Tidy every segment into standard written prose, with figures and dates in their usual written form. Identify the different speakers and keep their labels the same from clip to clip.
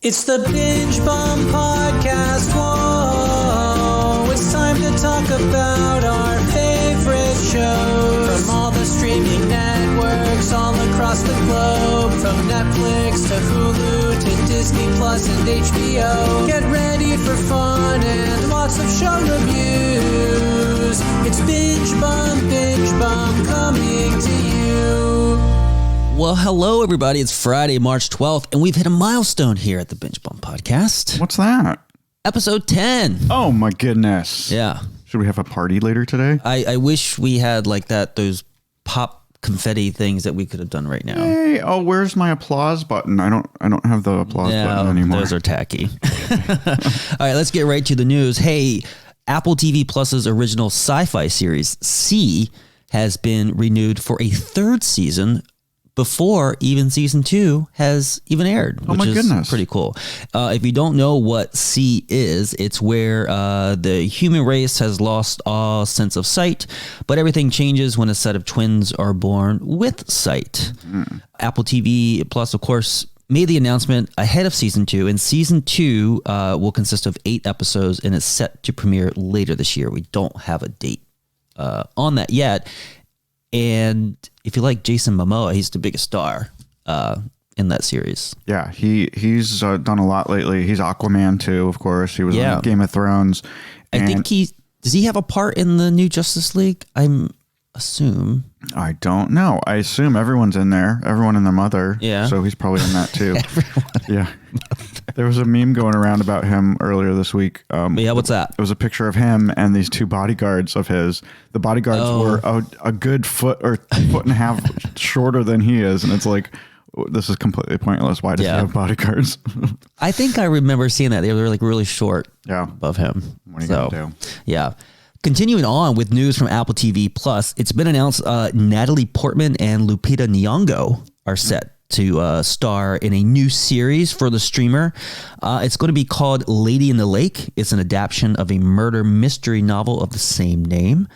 Speaker 1: It's the Binge Bomb Podcast. Whoa, it's time to talk about our favorite shows from all the streaming networks all across the globe, from Netflix to Hulu to Disney Plus and HBO. Get ready for fun and lots of show reviews. It's Binge Bomb coming to you.
Speaker 2: Well, hello, everybody. It's Friday, March 12th, and we've hit a milestone here at the Binge Bomb Podcast.
Speaker 3: What's that?
Speaker 2: Episode 10.
Speaker 3: Oh, my goodness.
Speaker 2: Yeah.
Speaker 3: Should we have a party later today?
Speaker 2: I wish we had like those pop confetti things that we could have done right now.
Speaker 3: Hey, where's my applause button? I don't have the applause button anymore.
Speaker 2: Those are tacky. All right, let's get right to the news. Hey, Apple TV Plus's original sci-fi series, C, has been renewed for a third season before even season 2 has even aired, which is pretty cool. If you don't know what C is, it's where the human race has lost all sense of sight, but everything changes when a set of twins are born with sight. Mm-hmm. Apple TV Plus, of course, made the announcement ahead of season 2, and season 2 will consist of 8 episodes, and it's set to premiere later this year. We don't have a date on that yet. And if you like Jason Momoa, he's the biggest star in that series.
Speaker 3: Yeah, he's done a lot lately. He's Aquaman too, of course. He was on Game of Thrones.
Speaker 2: I think does he have a part in the new Justice League? I don't
Speaker 3: know. I assume everyone's in there. Everyone and their mother. Yeah. So he's probably in that too. Yeah. There was a meme going around about him earlier this week.
Speaker 2: What's that?
Speaker 3: It was a picture of him and these 2 bodyguards of his. The bodyguards were a good foot or foot and a half shorter than he is. And it's like, this is completely pointless. Why does he have bodyguards?
Speaker 2: I think I remember seeing that. They were like really short above him.
Speaker 3: What are you going to do?
Speaker 2: Yeah. Continuing on with news from Apple TV Plus, it's been announced Natalie Portman and Lupita Nyong'o are set to star in a new series for the streamer. It's going to be called Lady in the Lake. It's an adaptation of a murder mystery novel of the same name.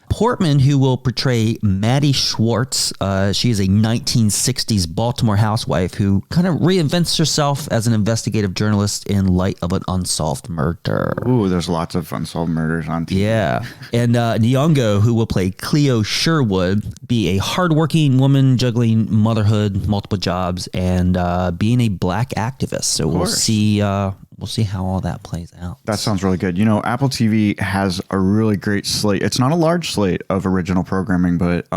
Speaker 2: Portman, who will portray Maddie Schwartz, she is a 1960s Baltimore housewife who kind of reinvents herself as an investigative journalist in light of an unsolved murder.
Speaker 3: Ooh, there's lots of unsolved murders on TV.
Speaker 2: Yeah. And Nyong'o, who will play Cleo Sherwood, be a hardworking woman juggling motherhood, multiple jobs, and being a black activist. So we'll see. We'll see how all that plays out.
Speaker 3: That sounds really good. You know, Apple TV has a really great slate. It's not a large slate of original programming, but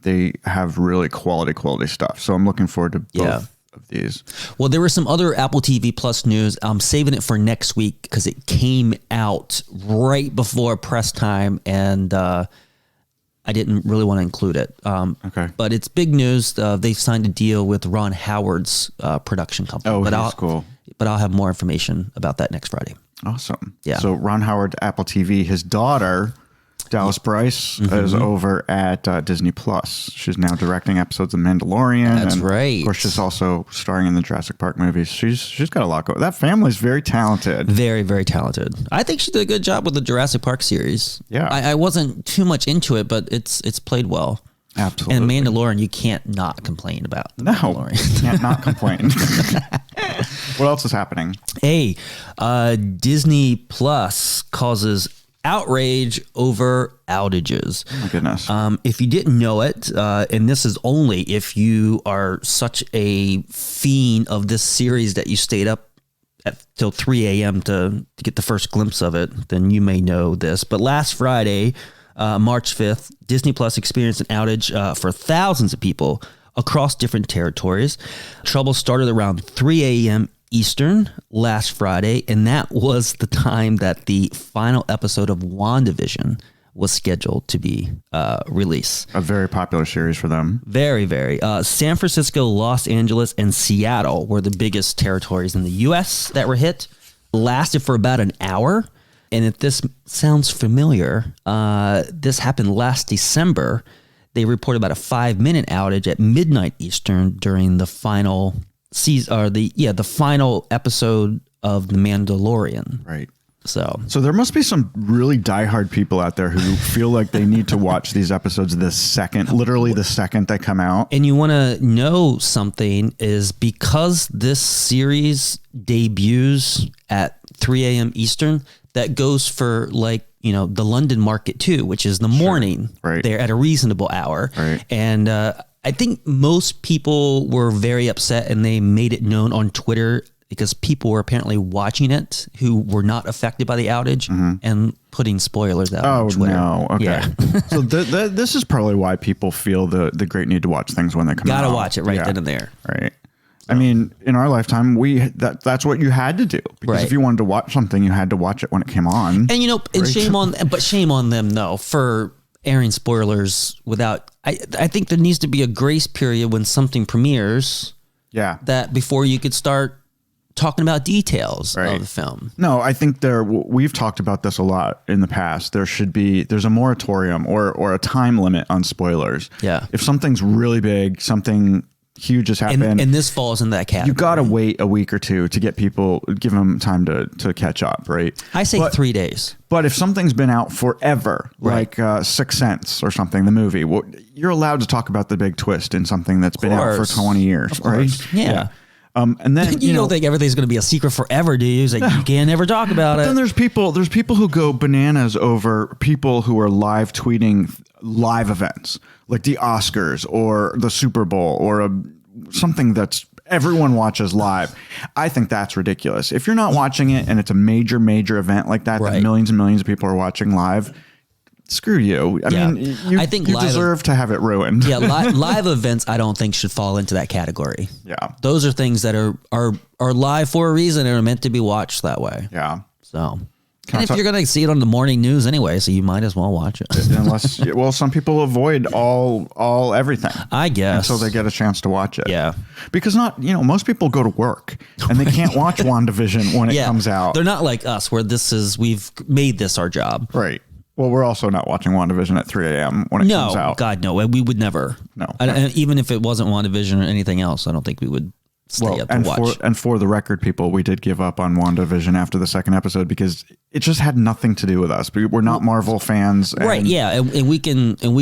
Speaker 3: they have really quality stuff. So I'm looking forward to both of these.
Speaker 2: Well, there was some other Apple TV Plus news. I'm saving it for next week because it came out right before press time, and I didn't really want to include it.
Speaker 3: Okay.
Speaker 2: But it's big news. They've signed a deal with Ron Howard's production company.
Speaker 3: Oh, that's cool.
Speaker 2: But I'll have more information about that next Friday.
Speaker 3: Awesome.
Speaker 2: Yeah.
Speaker 3: So Ron Howard, Apple TV, his daughter, Dallas Bryce, is over at Disney Plus. She's now directing episodes of Mandalorian.
Speaker 2: That's right.
Speaker 3: Of course, she's also starring in the Jurassic Park movies. She's got a lot going. That family's very talented.
Speaker 2: Very, very talented. I think she did a good job with the Jurassic Park series.
Speaker 3: Yeah.
Speaker 2: I wasn't too much into it, but it's played well.
Speaker 3: Absolutely.
Speaker 2: And Mandalorian, you can't not complain about.
Speaker 3: No,
Speaker 2: Mandalorian.
Speaker 3: Can't not complain. What else is happening?
Speaker 2: Hey, Disney Plus causes outrage over outages.
Speaker 3: Oh my goodness.
Speaker 2: If you didn't know it, and this is only if you are such a fiend of this series that you stayed up till 3 a.m. to get the first glimpse of it, then you may know this. But last Friday, March 5th, Disney Plus experienced an outage for thousands of people across different territories. Trouble started around 3 a.m. Eastern last Friday, and that was the time that the final episode of WandaVision was scheduled to be released.
Speaker 3: A very popular series for them.
Speaker 2: Very, very. San Francisco, Los Angeles, and Seattle were the biggest territories in the U.S. that were hit. Lasted for about an hour. And if this sounds familiar, this happened last December. They reported about a 5-minute outage at midnight Eastern during the final season, or the final episode of The Mandalorian.
Speaker 3: Right.
Speaker 2: So
Speaker 3: there must be some really diehard people out there who feel like they need to watch these episodes literally the second they come out.
Speaker 2: And you want to know something is because this series debuts at 3 a.m. Eastern, that goes for like, the London market too, which is the morning.
Speaker 3: Right.
Speaker 2: They're at a reasonable hour.
Speaker 3: Right.
Speaker 2: And I think most people were very upset and they made it known on Twitter because people were apparently watching it who were not affected by the outage and putting spoilers out on Twitter.
Speaker 3: No. Okay.
Speaker 2: Yeah.
Speaker 3: So this is probably why people feel the great need to watch things when they come out.
Speaker 2: Gotta watch it right then and there.
Speaker 3: Right. I mean, in our lifetime, that's what you had to do. Because if you wanted to watch something, you had to watch it when it came on.
Speaker 2: And, and shame on them, though, for airing spoilers without... I think there needs to be a grace period when something premieres.
Speaker 3: Yeah.
Speaker 2: That before you could start talking about details of the film.
Speaker 3: No, I think we've talked about this a lot in the past. There's a moratorium or a time limit on spoilers.
Speaker 2: Yeah.
Speaker 3: If something's really big, something huge has happened.
Speaker 2: And this falls in that category.
Speaker 3: You got to wait a week or two to give them time to catch up, right?
Speaker 2: I say 3 days.
Speaker 3: But if something's been out forever, like Sixth Sense or something, the movie, well, you're allowed to talk about the big twist in something that's been out for 20 years, right?
Speaker 2: Yeah.
Speaker 3: And then
Speaker 2: you don't think everything's going to be a secret forever, do you? It's like you can't ever talk about it.
Speaker 3: Then there's people who go bananas over people who are live tweeting live events like the Oscars or the Super Bowl or something that's everyone watches live. I think that's ridiculous. If you're not watching it and it's a major event like that millions and millions of people are watching live, screw you. I mean, I think you deserve to have it ruined.
Speaker 2: Yeah, live events I don't think should fall into that category.
Speaker 3: Yeah.
Speaker 2: Those are things that are live for a reason and are meant to be watched that way.
Speaker 3: Yeah.
Speaker 2: So, and if you're going to see it on the morning news anyway, so you might as well watch it.
Speaker 3: Unless, some people avoid all everything.
Speaker 2: I guess.
Speaker 3: Until they get a chance to watch it.
Speaker 2: Yeah.
Speaker 3: Because most people go to work and they can't watch WandaVision when it comes out.
Speaker 2: They're not like us where we've made this our job.
Speaker 3: Right. Well, we're also not watching WandaVision at 3 a.m. when it comes out.
Speaker 2: No, God, no. We would never.
Speaker 3: No.
Speaker 2: And even if it wasn't WandaVision or anything else, I don't think we would stay up to watch.
Speaker 3: And for the record, people, we did give up on WandaVision after the second episode because it just had nothing to do with us. We're not Marvel fans.
Speaker 2: Right, yeah. And we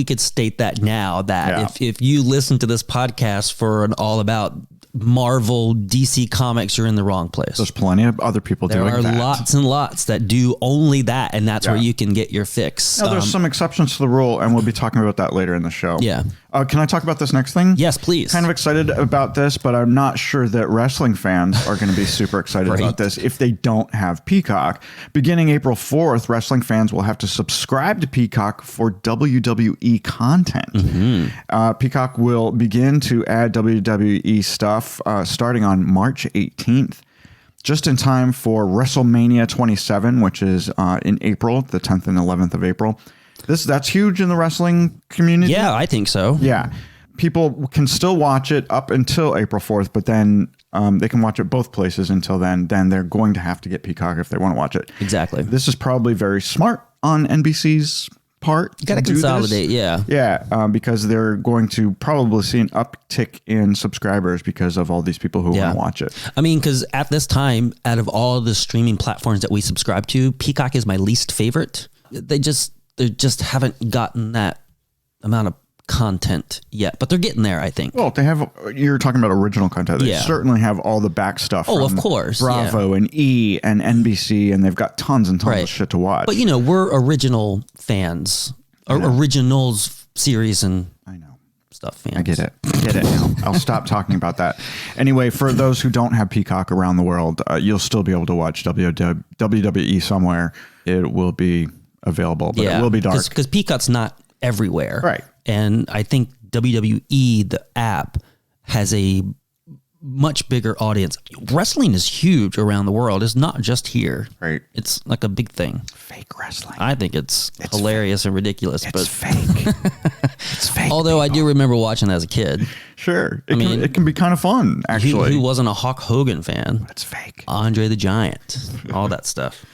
Speaker 2: could state that now that if you listen to this podcast for an all about Marvel, DC Comics, you're in the wrong place.
Speaker 3: There's plenty of other people doing that.
Speaker 2: There are lots and lots that do only that, and that's where you can get your fix.
Speaker 3: Now, there's some exceptions to the rule, and we'll be talking about that later in the show.
Speaker 2: Yeah.
Speaker 3: Can I talk about this next thing?
Speaker 2: Yes, please.
Speaker 3: Kind of excited about this, but I'm not sure that wrestling fans are going to be super excited about this if they don't have Peacock. Beginning April 4th, wrestling fans will have to subscribe to Peacock for WWE content. Peacock will begin to add WWE stuff starting on March 18th. Just in time for WrestleMania 27, which is in April, the 10th and 11th of April. That's huge in the wrestling community.
Speaker 2: Yeah, I think so.
Speaker 3: Yeah. People can still watch it up until April 4th, but then they can watch it both places until then. Then they're going to have to get Peacock if they want to watch it.
Speaker 2: Exactly.
Speaker 3: This is probably very smart on NBC's part.
Speaker 2: You got to consolidate, yeah.
Speaker 3: Yeah, because they're going to probably see an uptick in subscribers because of all these people who want to watch it.
Speaker 2: I mean, because at this time, out of all the streaming platforms that we subscribe to, Peacock is my least favorite. They just haven't gotten that amount of content yet, but they're getting there, I think.
Speaker 3: Well, you're talking about original content. They certainly have all the back stuff.
Speaker 2: Oh, of course.
Speaker 3: Bravo and E and NBC, and they've got tons and tons of shit to watch.
Speaker 2: But we're original fans, originals series and stuff fans.
Speaker 3: I get it now. I'll stop talking about that. Anyway, for those who don't have Peacock around the world, you'll still be able to watch WWE somewhere. It will be available, but it will be dark
Speaker 2: because Peacock's not everywhere,
Speaker 3: right?
Speaker 2: And I think WWE, the app, has a much bigger audience. Wrestling is huge around the world. It's not just here,
Speaker 3: right?
Speaker 2: It's like a big thing.
Speaker 3: Fake wrestling.
Speaker 2: I think it's hilarious and ridiculous,
Speaker 3: it's
Speaker 2: but
Speaker 3: fake. It's fake.
Speaker 2: Although I do remember watching as a kid.
Speaker 3: Sure, it can be kind of fun. Actually,
Speaker 2: who wasn't a Hulk Hogan fan?
Speaker 3: It's fake.
Speaker 2: Andre the Giant, all that stuff.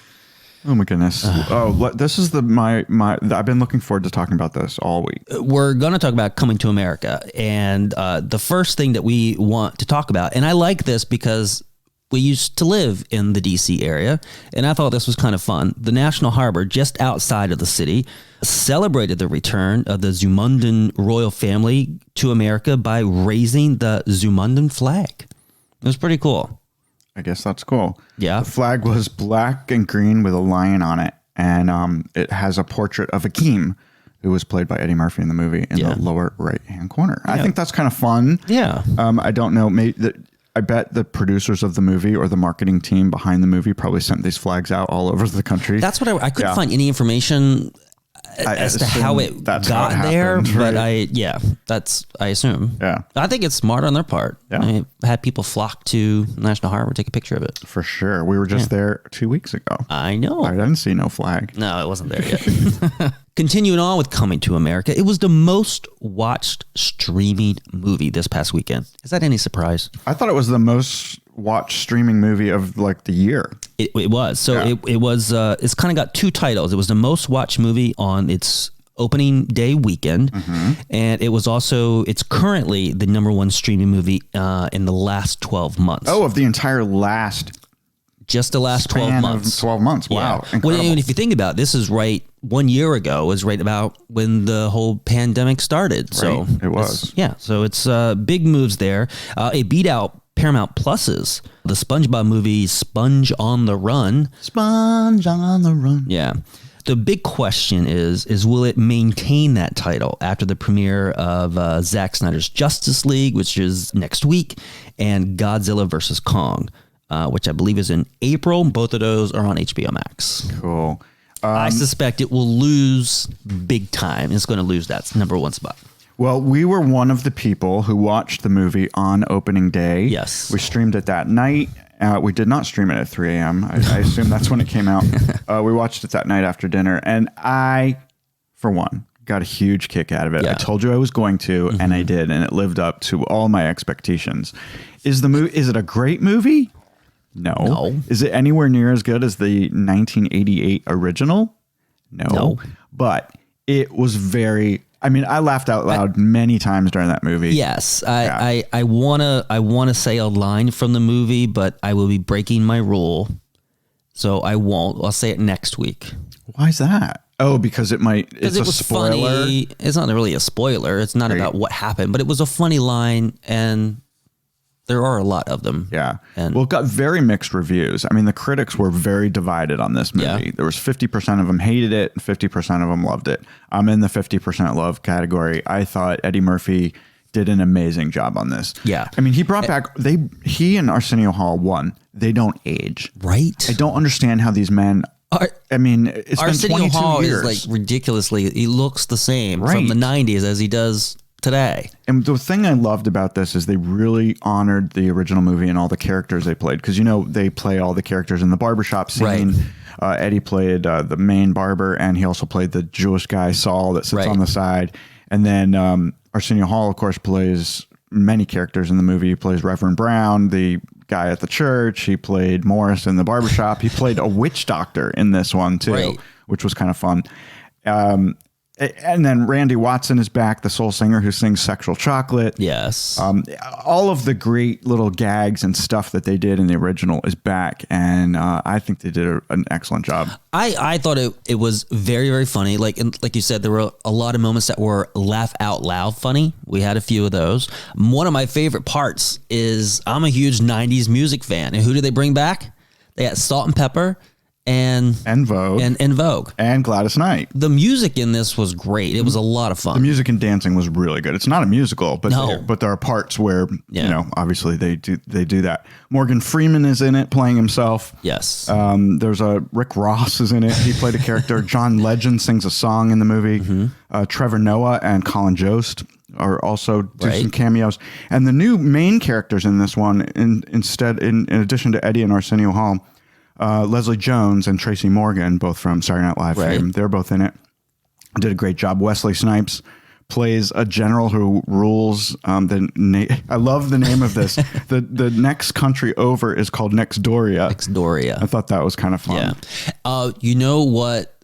Speaker 3: Oh my goodness! This is I've been looking forward to talking about this all week.
Speaker 2: We're going to talk about Coming to America, and the first thing that we want to talk about, and I like this because we used to live in the DC area, and I thought this was kind of fun. The National Harbor, just outside of the city, celebrated the return of the Zamundan royal family to America by raising the Zamundan flag. It was pretty cool.
Speaker 3: I guess that's cool.
Speaker 2: Yeah.
Speaker 3: The flag was black and green with a lion on it, and it has a portrait of Akeem, who was played by Eddie Murphy in the movie, in the lower right-hand corner. I think that's kind of fun.
Speaker 2: Yeah.
Speaker 3: I don't know. I bet the producers of the movie or the marketing team behind the movie probably sent these flags out all over the country.
Speaker 2: That's what I couldn't find any information as to how it got there,
Speaker 3: happened,
Speaker 2: but
Speaker 3: right?
Speaker 2: I assume.
Speaker 3: Yeah.
Speaker 2: I think it's smart on their part.
Speaker 3: Yeah.
Speaker 2: I had people flock to National Harbor, take a picture of it.
Speaker 3: For sure. We were just there 2 weeks ago.
Speaker 2: I know.
Speaker 3: I didn't see no flag.
Speaker 2: No, it wasn't there yet. Continuing on with Coming to America, it was the most watched streaming movie this past weekend. Is that any surprise?
Speaker 3: I thought it was the most watched streaming movie of like the year.
Speaker 2: It was. So it was, it's kind of got two titles. It was the most watched movie on its opening day weekend. And it was also, it's currently the number one streaming movie in the last 12 months.
Speaker 3: Oh, of the entire last
Speaker 2: just the last 12 months.
Speaker 3: 12 months. Wow.
Speaker 2: Yeah. Well, and if you think about it, this is right 1 year ago, was right about when the whole pandemic started. Right. So
Speaker 3: it was.
Speaker 2: So it's big moves there. It beat out Paramount Plus's the SpongeBob movie Sponge on the Run.
Speaker 3: Sponge on the Run.
Speaker 2: Yeah. The big question is will it maintain that title after the premiere of Zack Snyder's Justice League, which is next week, and Godzilla vs. Kong, which I believe is in April. Both of those are on HBO Max.
Speaker 3: Cool.
Speaker 2: I suspect it will lose big time. It's going to lose that number one spot.
Speaker 3: Well, we were one of the people who watched the movie on opening day.
Speaker 2: Yes.
Speaker 3: We streamed it that night. We did not stream it at 3 a.m. I assume that's when it came out. We watched it that night after dinner. And I, for one, got a huge kick out of it.
Speaker 2: Yeah.
Speaker 3: I told you I was going to, and I did. And it lived up to all my expectations. Is it a great movie? No. Is it anywhere near as good as the 1988 original? No. But it was I laughed out loud many times during that movie.
Speaker 2: Yes. I wanna say a line from the movie, but I will be breaking my rule. So I won't. I'll say it next week.
Speaker 3: Why is that? Oh, because it's
Speaker 2: it was
Speaker 3: a spoiler.
Speaker 2: Funny. It's not really a spoiler. It's not about what happened, but it was a funny line, and there are a lot of them.
Speaker 3: Yeah. Well, it got very mixed reviews. I mean, the critics were very divided on this movie.
Speaker 2: Yeah.
Speaker 3: There was 50% of them hated it, and 50% of them loved it. I'm in the 50% love category. I thought Eddie Murphy did an amazing job on this.
Speaker 2: Yeah.
Speaker 3: I mean, he brought back, he and Arsenio Hall, they don't age.
Speaker 2: Right.
Speaker 3: I don't understand how these men, it's been
Speaker 2: Arsenio
Speaker 3: 22
Speaker 2: Hall
Speaker 3: years.
Speaker 2: is like ridiculously, he looks the same from the 90s as he does today.
Speaker 3: And the thing I loved about this is they really honored the original movie and all the characters they played. Because, they play all the characters in the barbershop scene. Right. Eddie played the main barber, and he also played the Jewish guy, Saul, that sits on the side. And then Arsenio Hall, of course, plays many characters in the movie. He plays Reverend Brown, the guy at the church. He played Morris in the barbershop. He played a witch doctor in this one, too, which was kind of fun. And then Randy Watson is back, the soul singer who sings Sexual Chocolate.
Speaker 2: Yes.
Speaker 3: All of the great little gags and stuff that they did in the original is back. And I think they did an excellent job.
Speaker 2: I thought it was very, very funny. Like you said, there were a lot of moments that were laugh out loud funny. We had a few of those. One of my favorite parts is I'm a huge 90s music fan. And who did they bring back? They had Salt and Pepper. And
Speaker 3: Vogue.
Speaker 2: And Vogue.
Speaker 3: And Gladys Knight.
Speaker 2: The music in this was great. It was a lot of fun.
Speaker 3: The music and dancing was really good. It's not a musical, but there are parts where, obviously they do that. Morgan Freeman is in it playing himself.
Speaker 2: Yes.
Speaker 3: There's Rick Ross is in it. He played a character. John Legend sings a song in the movie. Trevor Noah and Colin Jost are also do some cameos. And the new main characters in this one, in addition to Eddie and Arsenio Hall, Leslie Jones and Tracy Morgan, both from Saturday Night Live fame, they're both in it. Did a great job. Wesley Snipes plays a general who rules I love the name of this. The next country over is called Nextdoria. I thought that was kind of fun.
Speaker 2: Yeah. You know what?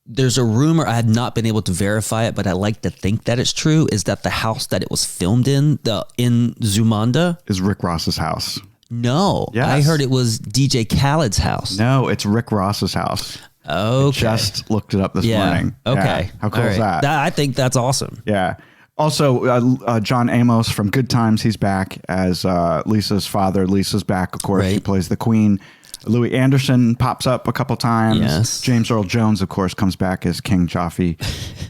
Speaker 2: There's a rumor, I had not been able to verify it, but I like to think that it's true, is that the house that it was filmed in Zamunda
Speaker 3: is Rick Ross's house.
Speaker 2: No,
Speaker 3: Yes.
Speaker 2: I heard it was DJ Khaled's house.
Speaker 3: No, it's Rick Ross's house.
Speaker 2: Okay.
Speaker 3: Just looked it up this morning.
Speaker 2: Okay.
Speaker 3: Yeah. How cool
Speaker 2: All
Speaker 3: is that?
Speaker 2: I think that's awesome.
Speaker 3: Yeah. Also, John Amos from Good Times, he's back as Lisa's father. Lisa's back, of course. He
Speaker 2: Right.
Speaker 3: plays the Queen. Louis Anderson pops up a couple times.
Speaker 2: Yes.
Speaker 3: James Earl Jones, of course, comes back as King Jaffe.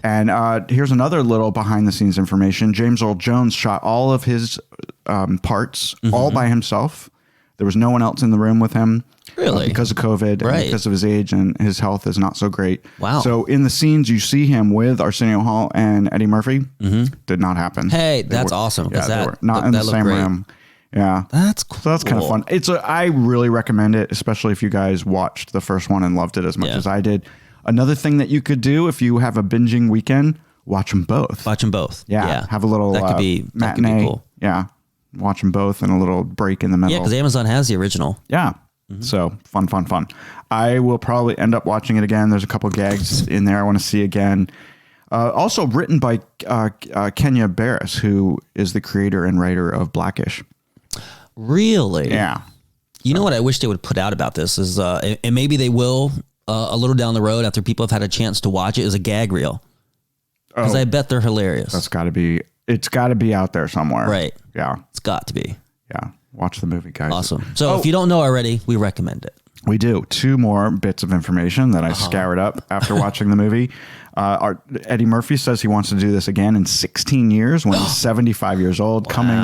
Speaker 3: And here's another little behind-the-scenes information. James Earl Jones shot all of his parts all by himself. There was no one else in the room with him.
Speaker 2: Really?
Speaker 3: Because of COVID
Speaker 2: Right.
Speaker 3: and because of his age and his health is not so great.
Speaker 2: Wow.
Speaker 3: So in the scenes you see him with Arsenio Hall and Eddie Murphy, did not happen.
Speaker 2: Hey,
Speaker 3: They
Speaker 2: that's
Speaker 3: were-
Speaker 2: awesome.
Speaker 3: Yeah,
Speaker 2: 'Cause
Speaker 3: they
Speaker 2: that
Speaker 3: were not in the
Speaker 2: that looked
Speaker 3: same
Speaker 2: great.
Speaker 3: room. Yeah.
Speaker 2: That's cool.
Speaker 3: So that's kind of fun. I really recommend it, especially if you guys watched the first one and loved it as much
Speaker 2: Yeah.
Speaker 3: as I did. Another thing that you could do if you have a binging weekend, watch them both.
Speaker 2: Watch them both.
Speaker 3: Yeah. Have a little
Speaker 2: that could be
Speaker 3: matinee.
Speaker 2: cool.
Speaker 3: Yeah. Watch them both and a little break in the middle.
Speaker 2: Yeah, because Amazon has the original.
Speaker 3: Yeah. So fun. I will probably end up watching it again. There's a couple gags in there I want to see again. Also written by Kenya Barris, who is the creator and writer of Blackish.
Speaker 2: Really?
Speaker 3: Yeah.
Speaker 2: You know what I wish they would put out about this is, and maybe they will a little down the road after people have had a chance to watch it, is a gag reel. Because I bet they're hilarious.
Speaker 3: It's got to be out there somewhere.
Speaker 2: Right.
Speaker 3: Yeah.
Speaker 2: It's got to be.
Speaker 3: Yeah. Watch the movie, guys.
Speaker 2: Awesome. So if you don't know already, we recommend it.
Speaker 3: We do. 2 more bits of information that I scoured up after watching the movie. Eddie Murphy says he wants to do this again in 16 years when he's 75 years old, coming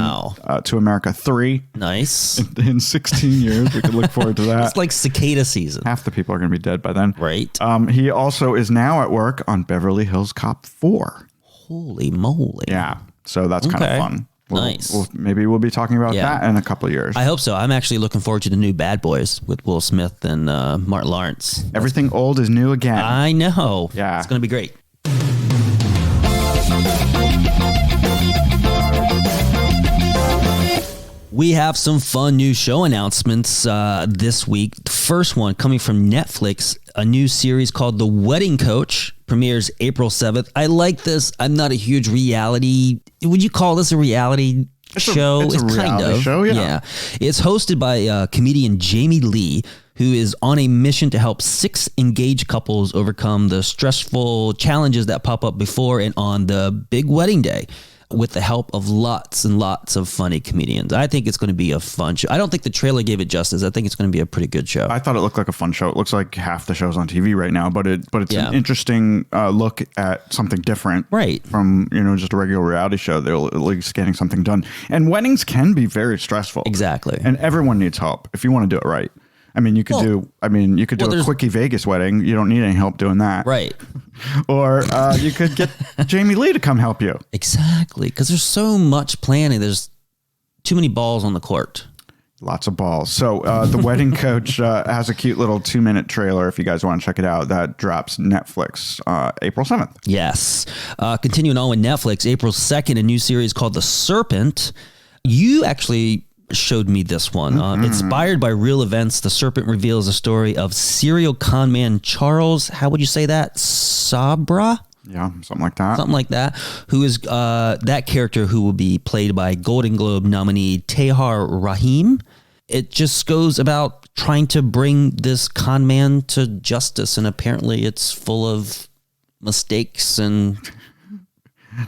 Speaker 3: to America 3.
Speaker 2: Nice.
Speaker 3: In 16 years. We could look forward to that.
Speaker 2: It's like cicada season.
Speaker 3: Half the people are going to be dead by then.
Speaker 2: Right.
Speaker 3: He also is now at work on Beverly Hills Cop 4.
Speaker 2: Holy moly.
Speaker 3: Yeah. So that's kind of fun.
Speaker 2: Nice.
Speaker 3: Maybe we'll be talking about that in a couple of years.
Speaker 2: I hope so. I'm actually looking forward to the new Bad Boys with Will Smith and Martin Lawrence.
Speaker 3: Everything old is new again.
Speaker 2: I know.
Speaker 3: Yeah.
Speaker 2: It's going to be great. We have some fun new show announcements this week. The first one coming from Netflix, a new series called The Wedding Coach, premieres April 7th. I like this. I'm not a huge reality. Would you call this a reality show?
Speaker 3: It's a reality show, yeah.
Speaker 2: It's hosted by comedian Jamie Lee, who is on a mission to help 6 engaged couples overcome the stressful challenges that pop up before and on the big wedding day, with the help of lots and lots of funny comedians. I think it's going to be a fun show. I don't think the trailer gave it justice. I think it's going to be a pretty good show.
Speaker 3: I thought it looked like a fun show. It looks like half the shows on TV right now, but it's an interesting look at something different,
Speaker 2: right,
Speaker 3: from just a regular reality show. They're at least getting something done. And weddings can be very stressful.
Speaker 2: Exactly.
Speaker 3: And everyone needs help if you want to do it right. I mean, you could do a quickie Vegas wedding. You don't need any help doing that.
Speaker 2: Right.
Speaker 3: Or you could get Jamie Lee to come help you.
Speaker 2: Exactly. Because there's so much planning. There's too many balls on the court.
Speaker 3: Lots of balls. So The Wedding Coach has a cute little 2-minute trailer if you guys want to check it out. That drops Netflix April 7th.
Speaker 2: Yes. Continuing on with Netflix, April 2nd, a new series called The Serpent. You actually showed me this one. Inspired by real events, The Serpent reveals the story of serial con man Charles, how would you say that? Sabra?
Speaker 3: Yeah, something like that.
Speaker 2: Something like that. Who is that character who will be played by Golden Globe nominee Tahar Rahim. It just goes about trying to bring this con man to justice, and apparently it's full of mistakes and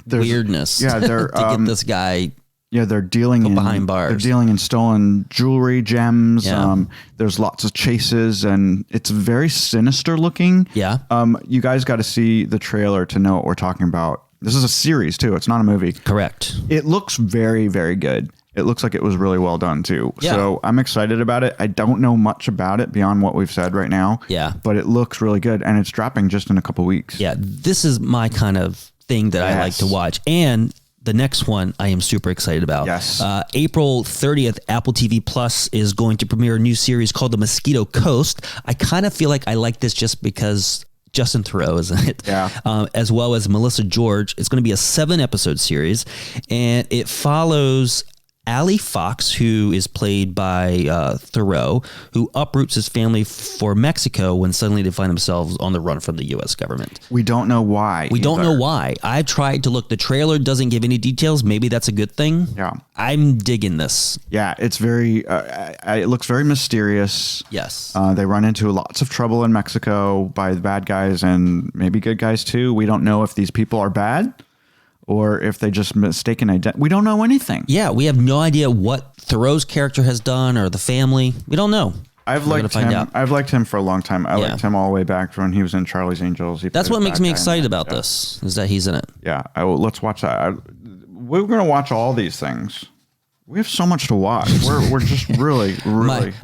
Speaker 2: weirdness.
Speaker 3: Yeah, they're
Speaker 2: to get this guy.
Speaker 3: Yeah, they're dealing in
Speaker 2: behind bars.
Speaker 3: They're dealing in stolen jewelry, gems.
Speaker 2: Yeah.
Speaker 3: There's lots of chases, and it's very sinister looking.
Speaker 2: Yeah.
Speaker 3: You guys got to see the trailer to know what we're talking about. This is a series too. It's not a movie.
Speaker 2: Correct.
Speaker 3: It looks very, very good. It looks like it was really well done too.
Speaker 2: Yeah.
Speaker 3: So I'm excited about it. I don't know much about it beyond what we've said right now.
Speaker 2: Yeah.
Speaker 3: But it looks really good, and it's dropping just in a couple weeks.
Speaker 2: Yeah. This is my kind of thing that I like to watch. And the next one I am super excited about.
Speaker 3: Yes.
Speaker 2: April 30th, Apple TV Plus is going to premiere a new series called The Mosquito Coast. I kind of feel like I like this just because Justin Theroux is in it.
Speaker 3: Yeah.
Speaker 2: As well as Melissa George. It's going to be a 7-episode series, and it follows Ali Fox, who is played by Thoreau, who uproots his family for Mexico when suddenly they find themselves on the run from the U.S. government.
Speaker 3: We don't know why.
Speaker 2: We don't know why. I tried to look. The trailer doesn't give any details. Maybe that's a good thing.
Speaker 3: Yeah.
Speaker 2: I'm digging this.
Speaker 3: Yeah, it's very, it looks very mysterious.
Speaker 2: Yes.
Speaker 3: They run into lots of trouble in Mexico by the bad guys and maybe good guys too. We don't know if these people are bad or if they just mistaken identity. We don't know anything.
Speaker 2: Yeah, we have no idea what Thoreau's character has done or the family. We don't know.
Speaker 3: I've liked him for a long time. I liked him all the way back when he was in Charlie's Angels.
Speaker 2: That's what makes me excited about this, is that he's in it.
Speaker 3: Yeah, let's watch that. We're going to watch all these things. We have so much to watch. We're just really.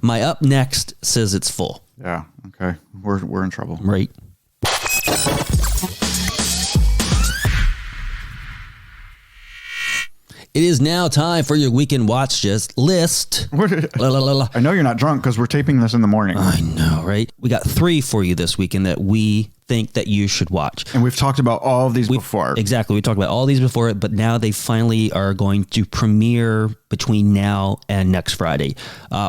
Speaker 2: My up next says it's full.
Speaker 3: Yeah. Okay. We're in trouble.
Speaker 2: Right. It is now time for your weekend watch list.
Speaker 3: I know you're not drunk because we're taping this in the morning.
Speaker 2: I know, right? We got 3 for you this weekend that we think that you should watch.
Speaker 3: And we've talked about all of these before.
Speaker 2: Exactly. We talked about all these before, but now they finally are going to premiere between now and next Friday.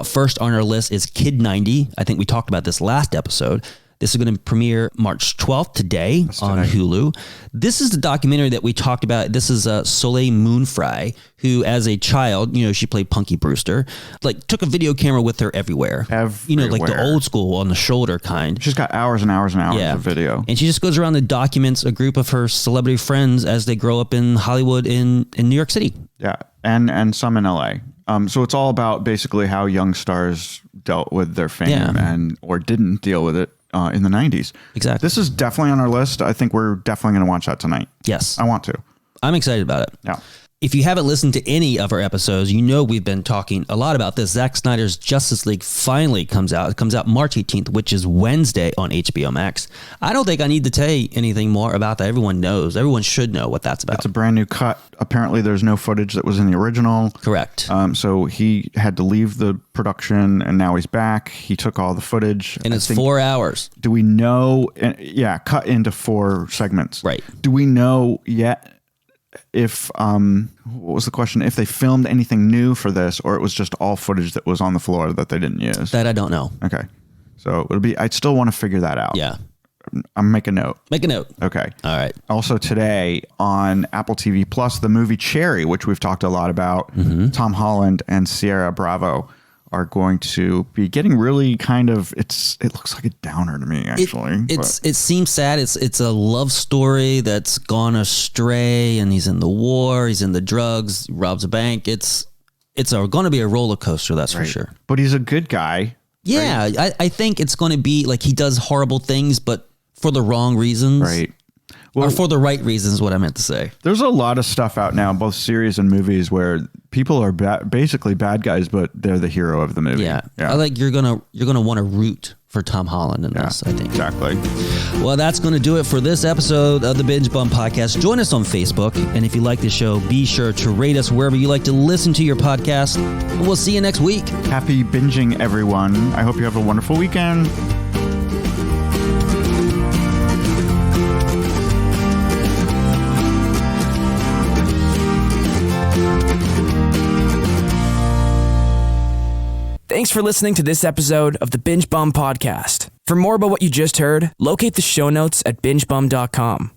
Speaker 2: First on our list is Kid 90. I think we talked about this last episode. This is going to premiere March 12th today on Hulu. This is the documentary that we talked about. This is Soleil Moonfry, who as a child, she played Punky Brewster, took a video camera with her everywhere. Like the old school on the shoulder kind.
Speaker 3: She's got hours and hours and hours of video.
Speaker 2: And she just goes around and documents a group of her celebrity friends as they grow up in Hollywood in New York City.
Speaker 3: Yeah, and some in LA. So it's all about basically how young stars dealt with their fame or didn't deal with it. In the 90s.
Speaker 2: Exactly.
Speaker 3: This is definitely on our list. I think we're definitely going to watch that tonight.
Speaker 2: Yes.
Speaker 3: I want to.
Speaker 2: I'm excited about it.
Speaker 3: Yeah.
Speaker 2: If you haven't listened to any of our episodes, we've been talking a lot about this. Zack Snyder's Justice League finally comes out. It comes out March 18th, which is Wednesday on HBO Max. I don't think I need to tell you anything more about that. Everyone knows. Everyone should know what that's about.
Speaker 3: It's a brand new cut. Apparently, there's no footage that was in the original.
Speaker 2: Correct.
Speaker 3: So he had to leave the production, and now he's back. He took all the footage.
Speaker 2: And it's 4 hours.
Speaker 3: Do we know? Yeah, cut into 4 segments.
Speaker 2: Right.
Speaker 3: Do we know yet if, what was the question? If they filmed anything new for this, or it was just all footage that was on the floor that they didn't use?
Speaker 2: That I don't know.
Speaker 3: Okay. So I'd still want to figure that out.
Speaker 2: Yeah.
Speaker 3: I'm make a note.
Speaker 2: Make a note.
Speaker 3: Okay.
Speaker 2: All right.
Speaker 3: Also today on Apple TV Plus, the movie Cherry, which we've talked a lot about, Tom Holland and Sierra Bravo are going to be getting really kind of, it looks like a downer to me, actually.
Speaker 2: It seems sad. It's a love story that's gone astray, and he's in the war, he's in the drugs, robs a bank. It's going to be a roller coaster, that's for sure.
Speaker 3: But he's a good guy.
Speaker 2: Yeah, right? I think it's going to be like he does horrible things, but for the wrong reasons.
Speaker 3: Right.
Speaker 2: Or for the right reasons, what I meant to say.
Speaker 3: There's a lot of stuff out now, both series and movies, where people are basically bad guys, but they're the hero of the movie.
Speaker 2: Yeah. I think you're gonna want to root for Tom Holland in this, I think.
Speaker 3: Exactly.
Speaker 2: Well, that's going to do it for this episode of the Binge Bum Podcast. Join us on Facebook, and if you like the show, be sure to rate us wherever you like to listen to your podcast. And we'll see you next week.
Speaker 3: Happy binging, everyone. I hope you have a wonderful weekend.
Speaker 4: Thanks for listening to this episode of the Binge Bum Podcast. For more about what you just heard, locate the show notes at bingebum.com.